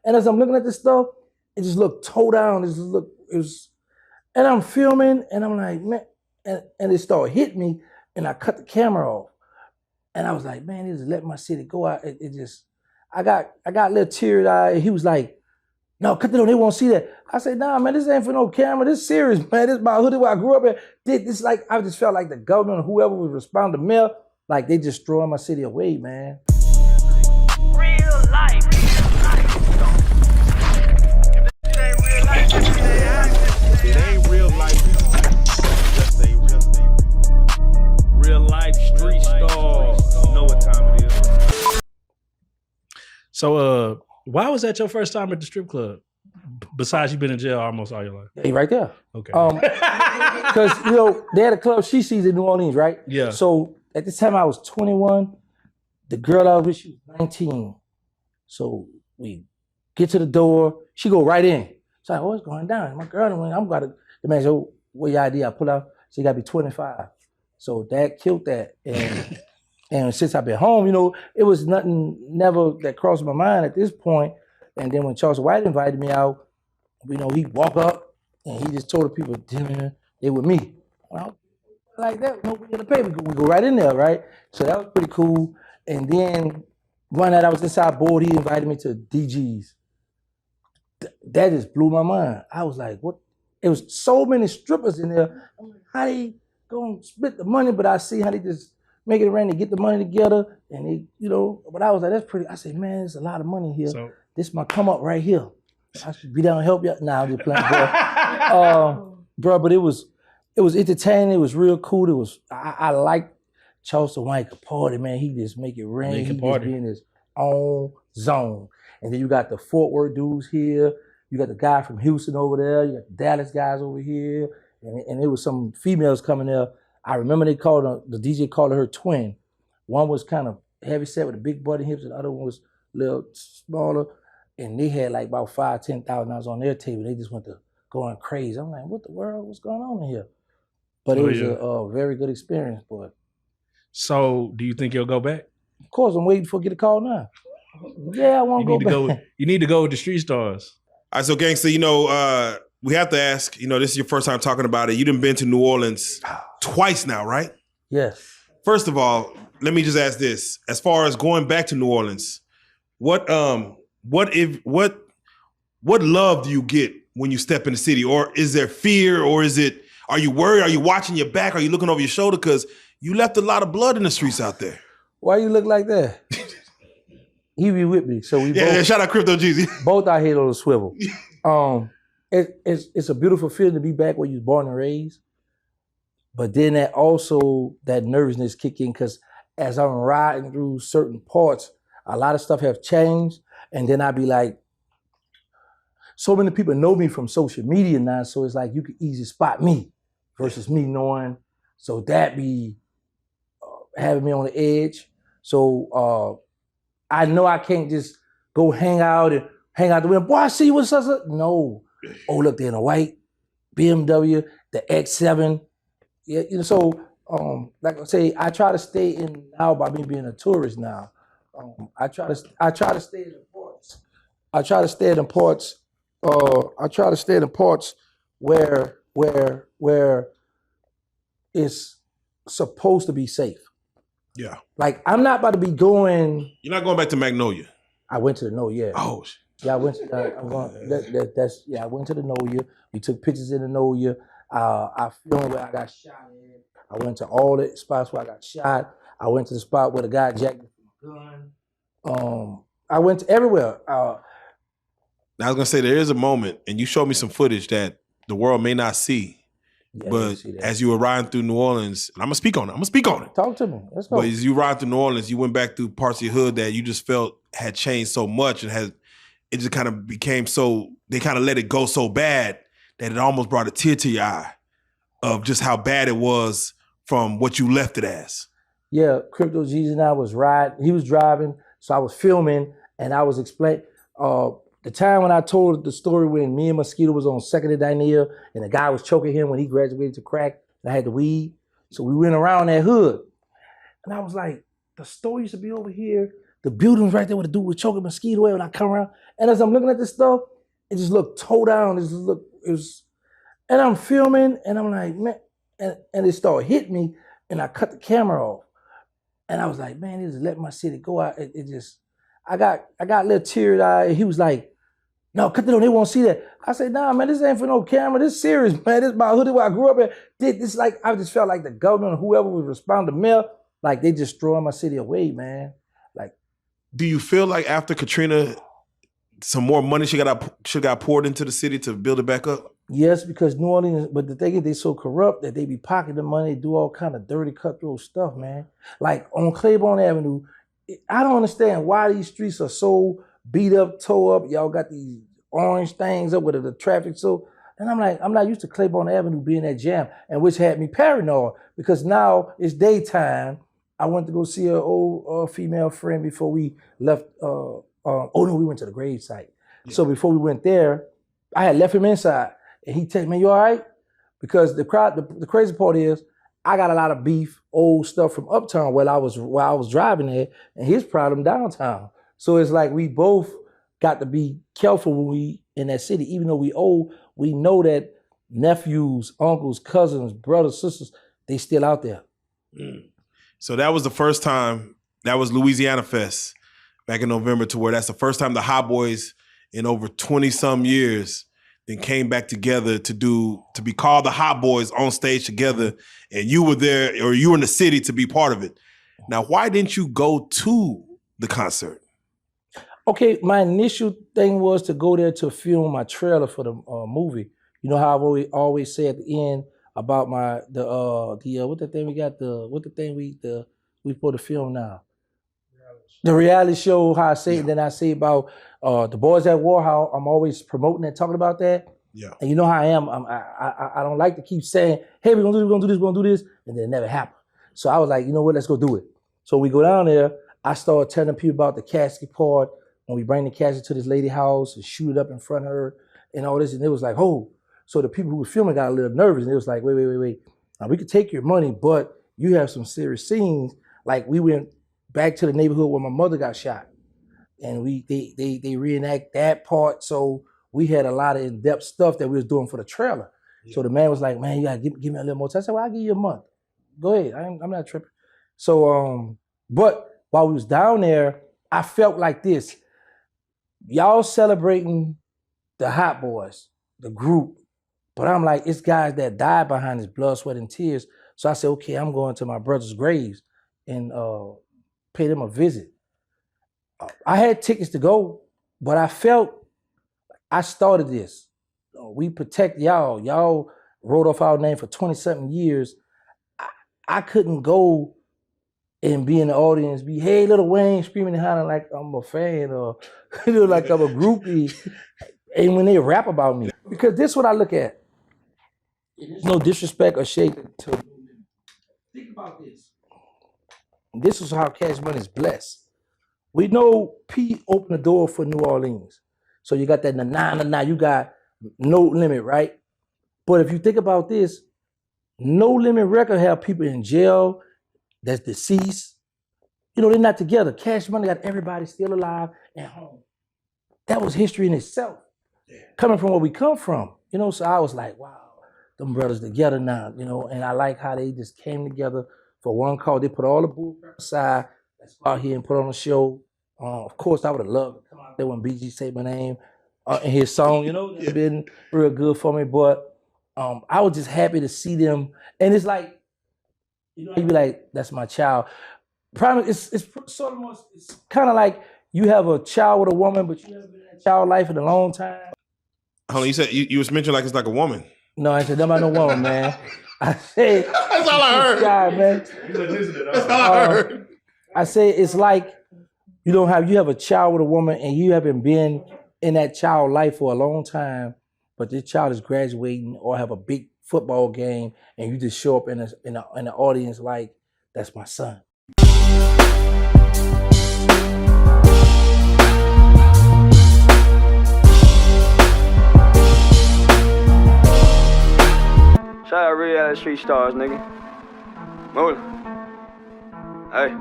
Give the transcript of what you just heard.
And as I'm looking at this stuff, it just looked toe down. And I'm filming, and I'm like, man, and it started hitting me, and I cut the camera off. And I was like, man, they just let my city go out. I got a little teary-eyed. He was like, no, cut it on, they won't see that. I said, nah, man, this ain't for no camera. This is serious, man. This is my hood where I grew up at. This like, I just felt like the government or whoever would respond to mail, like they just throwing my city away, man. Real life. It ain't real life. Just ain't real. Real life street stars. You know what time it is. So, why was that your first time at the strip club? Besides, you've been in jail almost all your life. Hey, right there. Okay. Because, they had a club she sees in New Orleans, right? Yeah. So at this time I was 21. The girl I was with, she was 19. So we get to the door. She go right in. It's like, what's going down? My girl, the man said, oh, what your ID? I pull out. She got to be 25. So that killed that. And since I've been home, it was nothing never that crossed my mind at this point. And then when Charles White invited me out, he walk up and he just told the people, they with me. Well, like that, nobody in the paper. We go right in there, right? So that was pretty cool. And then one night I was inside board, he invited me to DG's. That just blew my mind. I was like, what? It was so many strippers in there. I'm like, how they gonna split the money? But I see how they just make it rain to get the money together. And they, but I was like, that's pretty. I said, man, there's a lot of money here. So, this my come up right here. I should be down and help you. Nah, I'm just playing, bro. But it was entertaining. It was real cool. I like Charleston White could party, man. He just make it rain. He just be in his own zone. And then you got the Fort Worth dudes here. You got the guy from Houston over there. You got the Dallas guys over here. And there was some females coming there. I remember they called her, the DJ called her twin. One was kind of heavy set with the big button hips, and the other one was a little smaller. And they had like about $5,000-$10,000 on their table. They just went to going crazy. I'm like, what the world? What's going on in here? But it was a very good experience, boy. So, do you think you'll go back? Of course, I'm waiting for get a call now. Yeah, I want to go back. You need to go with the street stars. All right, so Gangsta, we have to ask, this is your first time talking about it. You done been to New Orleans twice now, right? Yes. First of all, let me just ask this. As far as going back to New Orleans, what love do you get when you step in the city? Or is there fear? Or are you worried? Are you watching your back? Are you looking over your shoulder? Because you left a lot of blood in the streets out there. Why you look like that? He be with me, so we both. Shout out Crypto Jeezy. Both our head on the swivel. It's a beautiful feeling to be back where you was born and raised. But then that nervousness kick in, because as I'm riding through certain parts, a lot of stuff have changed. And then I be like, so many people know me from social media now, so it's like you can easily spot me versus me knowing. So that be having me on the edge. So I know I can't just go hang out the window. Boy, I see you with such a... No. Oh, look, they're in a white BMW, the X7. Yeah, so like I say, I try to stay in now by me being a tourist now. I try to stay in the ports. I try to stay in the ports where it's supposed to be safe. Yeah. Like, I'm not about to be going... You're not going back to Magnolia? I went to the Nolia. Oh, yeah, I went to I went to the Nolia. We took pictures in the Nolia. I filmed where I got shot in. I went to all the spots where I got shot. I went to the spot where the guy jacked me from a gun. I went to everywhere. Now, I was going to say, there is a moment, and you showed me some footage that the world may not see. Yeah, but as you were riding through New Orleans, and I'm gonna speak on it. Talk to me. Let's go. But as you ride through New Orleans, you went back through parts of your hood that you just felt had changed so much, and it just kind of became so, they kind of let it go so bad that it almost brought a tear to your eye of just how bad it was from what you left it as. Yeah, Crypto Jeezy and I was riding. He was driving, so I was filming, and I was explaining. The time when I told the story when me and Mosquito was on 2nd and Daniel and the guy was choking him when he graduated to crack and I had the weed. So we went around that hood. And I was like, the store used to be over here. The building was right there where the dude was choking mosquito away when I come around. And as I'm looking at this stuff, it just looked toe down. And I'm filming and I'm like, man, and it started hitting me and I cut the camera off. And I was like, man, it just let my city go out. I got a little teary eyed. He was like, no, cut it on, they won't see that. I said, nah, man, this ain't for no camera. This serious, man. This is my hood where I grew up in. This like, I just felt like the government or whoever was responding to mail, like they just throwing my city away, man. Like, do you feel like after Katrina, some more money should got poured into the city to build it back up? yes, because New Orleans, but the thing is they so corrupt that they be pocketing the money, do all kind of dirty cutthroat stuff, man. Like on Claiborne Avenue, I don't understand why these streets are so beat up, tore up. Y'all got these orange things up with the traffic. So, and I'm like, I'm not used to Claiborne Avenue being that jam, and which had me paranoid because now it's daytime. I went to go see an old female friend before we left. Oh no, we went to the grave site. Yeah. So before we went there, I had left him inside, and he texted me, "You all right?" Because the crazy part is, I got a lot of beef, old stuff from uptown while I was driving there, and his problem downtown. So it's like we both got to be careful when we in that city, even though we old, we know that nephews, uncles, cousins, brothers, sisters, they still out there. Mm. So that was the first time, that was Louisiana Fest back in November, to where that's the first time the Hot Boys in over 20 some years then came back together to be called the Hot Boys on stage together, and you were there, or you were in the city to be part of it. Now, why didn't you go to the concert? Okay, my initial thing was to go there to film my trailer for the movie. You know how I've always say at the end about what the thing we got, we put the film now. The reality show, how I say it, then I say about the Boys at War, how I'm always promoting and talking about that. Yeah. And you know how I am. I don't like to keep saying, hey, we're gonna do this, and then it never happened. So I was like, you know what, let's go do it. So we go down there, I started telling people about the casket part, when we bring the casket to this lady house and shoot it up in front of her and all this, and it was like, oh. So the people who were filming got a little nervous, and it was like, wait. Now, we could take your money, but you have some serious scenes. Like we went back to the neighborhood where my mother got shot, and they reenact that part. So we had a lot of in-depth stuff that we was doing for the trailer. Yeah. So the man was like, man, you gotta give me a little more time. I said, well, I'll give you a month. Go ahead, I'm not tripping. So, but while we was down there, I felt like this. Y'all celebrating the Hot Boys, the group, but I'm like, it's guys that died behind this blood, sweat, and tears. So I said, okay, I'm going to my brother's graves and pay them a visit. I had tickets to go, but I felt I started this. We protect y'all. Y'all wrote off our name for 20-something years. I couldn't go and be in the audience, be, hey, Lil Wayne, screaming and hollering like I'm a fan or like I'm a groupie. And when they rap about me, because this is what I look at. There's no disrespect or shade to me. Think about this. This is how Cash Money is blessed. We know P opened the door for New Orleans. So you got that na-na, you got No Limit, right? But if you think about this, No Limit record have people in jail that's deceased. You know, they're not together. Cash Money got everybody still alive at home. That was history in itself. Yeah. Coming from where we come from, you know, so I was like, wow, them brothers together now, you know, and I like how they just came together for one call. They put all the bull aside, let's go out here and put on a show. Of course, I would have loved to come out there when BG said my name in his song, you know, it's been real good for me, but I was just happy to see them. And it's like, you know, you be like, that's my child. Probably it's sort of more, it's kind of like you have a child with a woman, but you haven't been in that child life in a long time. Hold on, you said you was mentioning like it's like a woman. No, I said, that about no woman, man. I say, that's all I heard. God, man. That's all I heard. I say it's like you have a child with a woman and you haven't been in that child life for a long time, but this child is graduating or have a big football game and you just show up in the audience like, that's my son. Shout out Reallyfe Street Starz, nigga. Move. Hey.